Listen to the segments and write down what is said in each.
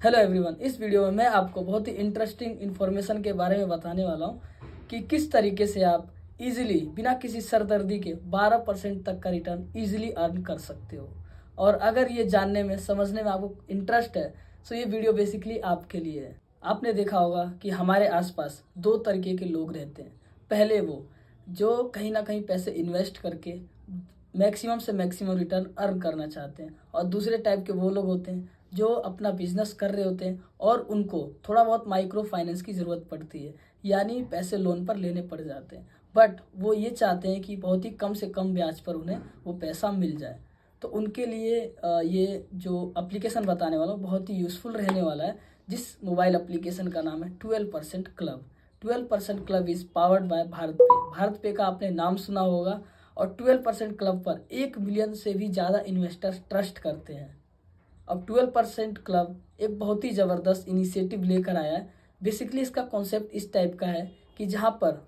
Hello everyone, इस video में मैं आपको बहुत ही इंटरेस्टिंग इन्फॉर्मेशन के बारे में बताने वाला हूँ कि किस तरीके से आप इजीली बिना किसी सरदर्दी के 12% तक का रिटर्न इजीली अर्न कर सकते हो। और अगर ये जानने में समझने में आपको इंटरेस्ट है तो ये वीडियो बेसिकली आपके लिए है। आपने देखा होगा कि हमारे आसपास दो तरीके के लोग रहते हैं। पहले वो जो कहीं ना कहीं पैसे इन्वेस्ट करके मैक्सिमम से मैक्सिमम रिटर्न अर्न करना चाहते हैं, और दूसरे टाइप के वो लोग होते हैं जो अपना बिजनेस कर रहे होते हैं और उनको थोड़ा बहुत माइक्रो फाइनेंस की ज़रूरत पड़ती है, यानी पैसे लोन पर लेने पड़ जाते हैं। बट वो ये चाहते हैं कि बहुत ही कम से कम ब्याज पर उन्हें वो पैसा मिल जाए। तो उनके लिए ये जो एप्लीकेशन बताने वाला हूँ बहुत ही यूज़फुल रहने वाला है, जिस मोबाइल एप्लीकेशन का नाम है 12% club. 12% club is powered by Bharat पे। भारत पे का आपने नाम सुना होगा, और 12% क्लब पर 1 मिलियन से भी ज़्यादा इन्वेस्टर्स ट्रस्ट करते हैं। अब 12% क्लब एक बहुत ही ज़बरदस्त इनिशिएटिव लेकर आया है। बेसिकली इसका कॉन्सेप्ट इस टाइप का है कि जहाँ पर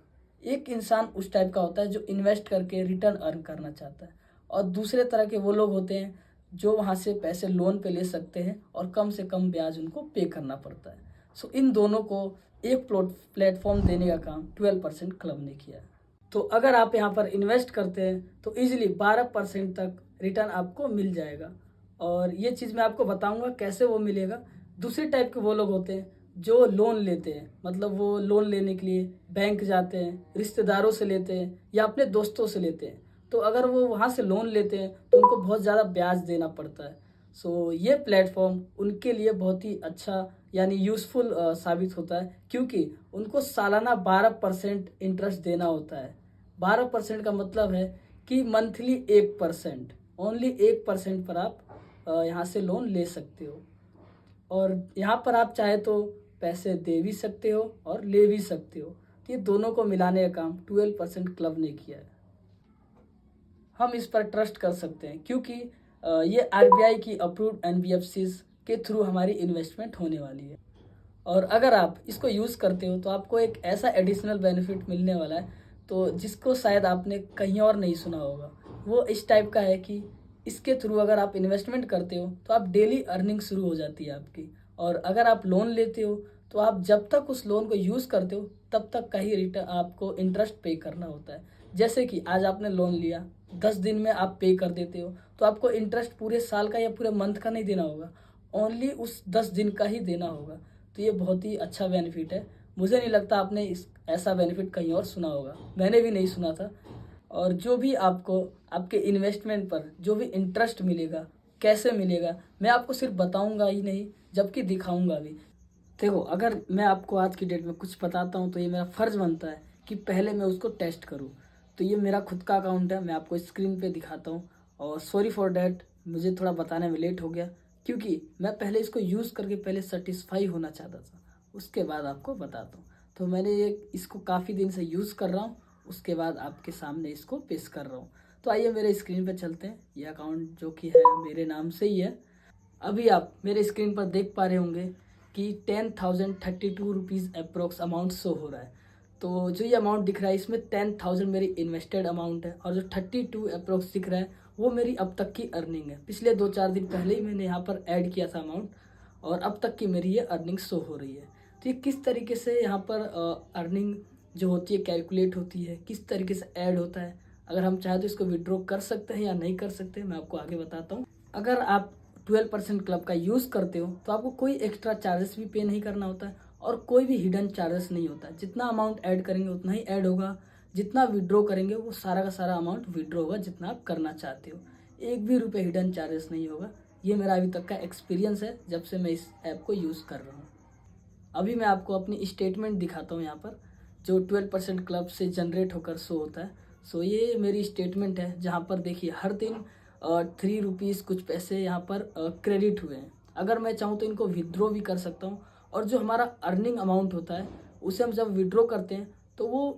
एक इंसान उस टाइप का होता है जो इन्वेस्ट करके रिटर्न अर्न करना चाहता है, और दूसरे तरह के वो लोग होते हैं जो वहाँ से पैसे लोन पे ले सकते हैं और कम से कम ब्याज उनको पे करना पड़ता है। सो इन दोनों को एक प्लेटफॉर्म देने का काम 12% क्लब ने किया है। तो अगर आप यहाँ पर इन्वेस्ट करते हैं तो इजीली 12% तक रिटर्न आपको मिल जाएगा। और ये चीज़ मैं आपको बताऊंगा कैसे वो मिलेगा। दूसरे टाइप के वो लोग होते हैं जो लोन लेते हैं, मतलब वो लोन लेने के लिए बैंक जाते हैं, रिश्तेदारों से लेते हैं या अपने दोस्तों से लेते हैं। तो अगर वो वहाँ से लोन लेते हैं तो उनको बहुत ज़्यादा ब्याज देना पड़ता है। सो ये प्लेटफॉर्म उनके लिए बहुत ही अच्छा यानी यूज़फुल साबित होता है, क्योंकि उनको सालाना 12% इंटरेस्ट देना होता है। 12% का मतलब है कि मंथली 1%, ओनली 1% पर आप यहाँ से लोन ले सकते हो। और यहाँ पर आप चाहे तो पैसे दे भी सकते हो और ले भी सकते हो। तो ये दोनों को मिलाने का काम 12% क्लब ने किया है। हम इस पर ट्रस्ट कर सकते हैं क्योंकि ये आरबीआई की अप्रूव्ड एनबीएफसीज के थ्रू हमारी इन्वेस्टमेंट होने वाली है। और अगर आप इसको यूज़ करते हो तो आपको एक ऐसा एडिशनल बेनिफिट मिलने वाला है तो जिसको शायद आपने कहीं और नहीं सुना होगा। वो इस टाइप का है कि इसके थ्रू अगर आप इन्वेस्टमेंट करते हो तो आप डेली अर्निंग शुरू हो जाती है आपकी। और अगर आप लोन लेते हो तो आप जब तक उस लोन को यूज़ करते हो तब तक का ही रिटर्न आपको इंटरेस्ट पे करना होता है। जैसे कि आज आपने लोन लिया, 10 दिन में आप पे कर देते हो तो आपको इंटरेस्ट पूरे साल का या पूरे मंथ का नहीं देना होगा, ओनली उस 10 दिन का ही देना होगा। तो ये बहुत ही अच्छा बेनिफिट है। मुझे नहीं लगता आपने इस ऐसा बेनिफिट कहीं और सुना होगा, मैंने भी नहीं सुना था। और जो भी आपको आपके इन्वेस्टमेंट पर जो भी इंटरेस्ट मिलेगा, कैसे मिलेगा, मैं आपको सिर्फ बताऊंगा ही नहीं जबकि दिखाऊंगा भी। देखो, अगर मैं आपको आज की डेट में कुछ बताता हूँ तो ये मेरा फ़र्ज़ बनता है कि पहले मैं उसको टेस्ट करूँ। तो ये मेरा खुद का अकाउंट है, मैं आपको स्क्रीन पे दिखाता हूँ। और सॉरी फॉर डैट, मुझे थोड़ा बताने में लेट हो गया क्योंकि मैं पहले इसको यूज़ करके पहले सेटिस्फाई होना चाहता था, उसके बाद आपको बताता हूँ। तो मैंने ये इसको काफ़ी दिन से यूज़ कर रहा हूँ, उसके बाद आपके सामने इसको पेश कर रहा हूँ। तो आइए मेरे स्क्रीन पर चलते हैं। ये अकाउंट जो कि है मेरे नाम से ही है। अभी आप मेरे स्क्रीन पर देख पा रहे होंगे कि 10,032 रुपीज़ अप्रोक्स अमाउंट शो हो रहा है। तो जो ये अमाउंट दिख रहा है इसमें 10,000 मेरी इन्वेस्टेड अमाउंट है, और जो 32 अप्रोक्स दिख रहा है वो मेरी अब तक की अर्निंग है। पिछले 2-4 दिन पहले ही मैंने यहाँ पर ऐड किया था अमाउंट, और अब तक की मेरी ये अर्निंग शो हो रही है। तो ये किस तरीके से यहाँ पर अर्निंग जो होती है कैलकुलेट होती है, किस तरीके से ऐड होता है, अगर हम चाहें तो इसको विड्रॉ कर सकते हैं या नहीं कर सकते, मैं आपको आगे बताता हूँ। अगर आप 12% क्लब का यूज़ करते हो तो आपको कोई एक्स्ट्रा चार्जेस भी पे नहीं करना होता है, और कोई भी हिडन चार्जेस नहीं होता है। जितना अमाउंट ऐड करेंगे उतना ही ऐड होगा, जितना विड्रॉ करेंगे वो सारा का सारा अमाउंट विड्रॉ होगा जितना आप करना चाहते हो। एक भी रुपये हिडन चार्जेस नहीं होगा। ये मेरा अभी तक का एक्सपीरियंस है जब से मैं इस ऐप को यूज़ कर रहा हूँ। अभी मैं आपको अपनी स्टेटमेंट दिखाता हूँ यहाँ पर, जो 12% क्लब से जनरेट होकर शो होता है। सो ये मेरी स्टेटमेंट है जहाँ पर देखिए हर दिन 3 रुपीज़ कुछ पैसे यहाँ पर क्रेडिट हुए हैं। अगर मैं चाहूँ तो इनको विड्रॉ भी कर सकता हूँ, और जो हमारा अर्निंग अमाउंट होता है उसे हम जब विड्रॉ करते हैं तो वो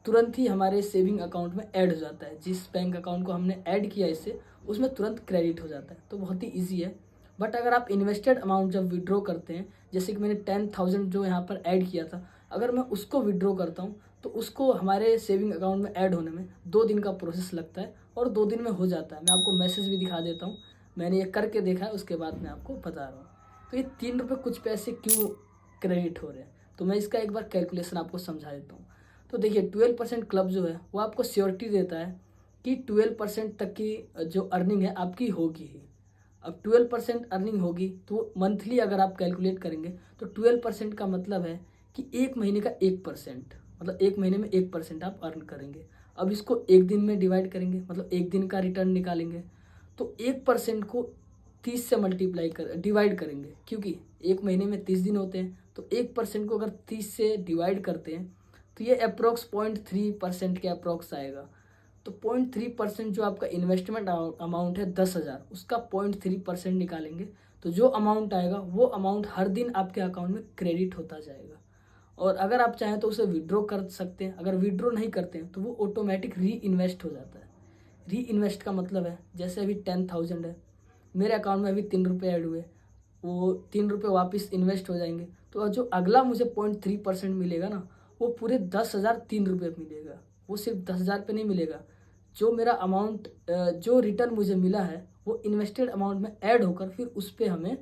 तुरंत ही हमारे सेविंग अकाउंट में ऐड हो जाता है। जिस बैंक अकाउंट को हमने ऐड किया इससे, उसमें तुरंत क्रेडिट हो जाता है। तो बहुत ही ईजी है। बट अगर आप इन्वेस्टेड अमाउंट जब विड्रॉ करते हैं, जैसे कि मैंने 10,000 जो यहाँ पर ऐड किया था, अगर मैं उसको विड्रॉ करता हूँ तो उसको हमारे सेविंग अकाउंट में ऐड होने में 2 दिन का प्रोसेस लगता है, और 2 दिन में हो जाता है। मैं आपको मैसेज भी दिखा देता हूँ, मैंने ये करके देखा है, उसके बाद मैं आपको बता रहा हूँ। तो ये 3 रुपये कुछ पैसे क्यों क्रेडिट हो रहे हैं, तो मैं इसका एक बार कैलकुलेशन आपको समझा देता हूँ। तो देखिए 12% क्लब जो है वो आपको श्योरिटी देता है कि 12% तक की जो अर्निंग है आपकी होगी ही। अब 12% अर्निंग होगी तो मंथली अगर आप कैलकुलेट करेंगे तो 12% का मतलब है कि एक महीने का 1%, मतलब एक महीने में 1% आप अर्न करेंगे। अब इसको एक दिन में डिवाइड करेंगे, मतलब एक दिन का रिटर्न निकालेंगे, तो 1% को 30 से मल्टीप्लाई कर डिवाइड करेंगे, क्योंकि एक महीने में 30 दिन होते हैं। तो 1% को अगर 30 से डिवाइड करते हैं तो ये अप्रोक्स 0.3% के अप्रोक्स आएगा। तो 0.3% जो आपका इन्वेस्टमेंट अमाउंट है 10,000, उसका 0.3% निकालेंगे तो जो अमाउंट आएगा वो अमाउंट हर दिन आपके अकाउंट में क्रेडिट होता जाएगा। और अगर आप चाहें तो उसे विड्रॉ कर सकते हैं, अगर विड्रॉ नहीं करते हैं तो वो ऑटोमेटिक री इन्वेस्ट हो जाता है। री इन्वेस्ट का मतलब है जैसे अभी 10,000 है, मेरे अकाउंट में अभी 3 रुपये ऐड हुए, वो 3 रुपये वापस इन्वेस्ट हो जाएंगे, तो जो अगला मुझे 0.3% मिलेगा ना, वो पूरे 10,000 3 रुपये मिलेगा। वो सिर्फ 10,000 पे नहीं मिलेगा, जो मेरा अमाउंट जो रिटर्न मुझे मिला है वो इन्वेस्टेड अमाउंट में ऐड होकर फिर उस पर हमें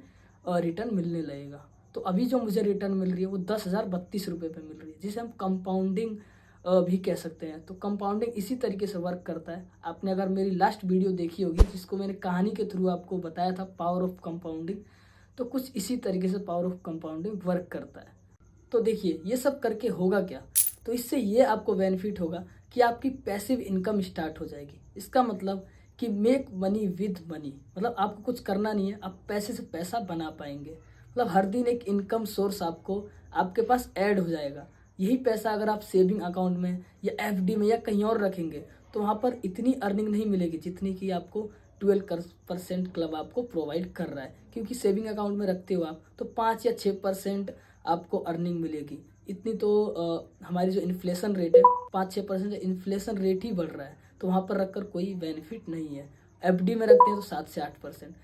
रिटर्न मिलने लगेगा। तो अभी जो मुझे रिटर्न मिल रही है वो 10,032 रुपये पे मिल रही है, जिसे हम कंपाउंडिंग भी कह सकते हैं। तो कंपाउंडिंग इसी तरीके से वर्क करता है। आपने अगर मेरी लास्ट वीडियो देखी होगी जिसको मैंने कहानी के थ्रू आपको बताया था पावर ऑफ कंपाउंडिंग, तो कुछ इसी तरीके से पावर ऑफ कंपाउंडिंग वर्क करता है। तो देखिए ये सब करके होगा क्या, तो इससे ये आपको बेनिफिट होगा कि आपकी पैसिव इनकम स्टार्ट हो जाएगी। इसका मतलब कि मेक मनी विद मनी, मतलब आपको कुछ करना नहीं है, आप पैसे से पैसा बना पाएंगे। मतलब हर दिन एक इनकम सोर्स आपको आपके पास ऐड हो जाएगा। यही पैसा अगर आप सेविंग अकाउंट में या एफडी में या कहीं और रखेंगे तो वहाँ पर इतनी अर्निंग नहीं मिलेगी जितनी कि आपको 12% क्लब आपको प्रोवाइड कर रहा है। क्योंकि सेविंग अकाउंट में रखते हो आप तो 5 या 6% आपको अर्निंग मिलेगी। इतनी तो हमारी जो इन्फ्लेशन रेट है 5-6% इन्फ्लेशन रेट ही बढ़ रहा है, तो वहाँ पर रखकर कोई बेनिफिट नहीं है। एफडी में रखते हैं तो 7 से 8%,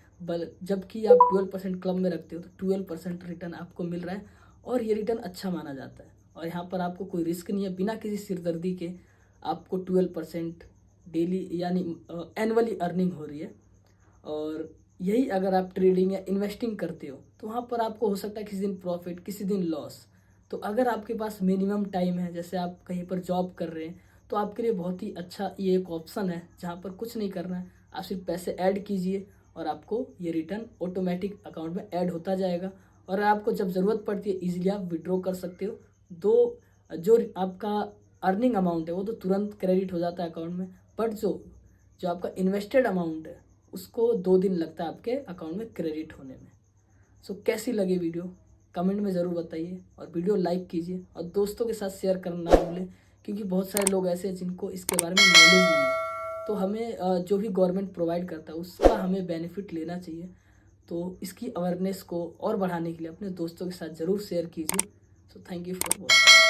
जबकि आप 12% क्लब में रखते हो तो 12% रिटर्न आपको मिल रहा है, और ये रिटर्न अच्छा माना जाता है। और यहाँ पर आपको कोई रिस्क नहीं है, बिना किसी सिरदर्दी के आपको 12% डेली यानी एनुअली अर्निंग हो रही है। और यही अगर आप ट्रेडिंग या इन्वेस्टिंग करते हो तो वहाँ पर आपको हो सकता है किसी दिन प्रॉफिट किसी दिन लॉस। तो अगर आपके पास मिनिमम टाइम है, जैसे आप कहीं पर जॉब कर रहे हैं, तो आपके लिए बहुत ही अच्छा ये एक ऑप्शन है जहाँ पर कुछ नहीं करना है, आप सिर्फ पैसे ऐड कीजिए और आपको ये रिटर्न ऑटोमेटिक अकाउंट में ऐड होता जाएगा। और आपको जब ज़रूरत पड़ती है ईजिली आप विड्रॉ कर सकते हो। जो आपका अर्निंग अमाउंट है वो तो तुरंत क्रेडिट हो जाता है अकाउंट में, बट जो आपका इन्वेस्टेड अमाउंट है उसको 2 दिन लगता है आपके अकाउंट में क्रेडिट होने में। सो कैसी लगी वीडियो कमेंट में ज़रूर बताइए, और वीडियो लाइक कीजिए और दोस्तों के साथ शेयर करना ना भूलें, क्योंकि बहुत सारे लोग ऐसे हैं जिनको इसके बारे में नॉलेज नहीं है। तो हमें जो भी गवर्नमेंट प्रोवाइड करता है उसका हमें बेनिफिट लेना चाहिए। तो इसकी अवेयरनेस को और बढ़ाने के लिए अपने दोस्तों के साथ ज़रूर शेयर कीजिए। So thank you for watching.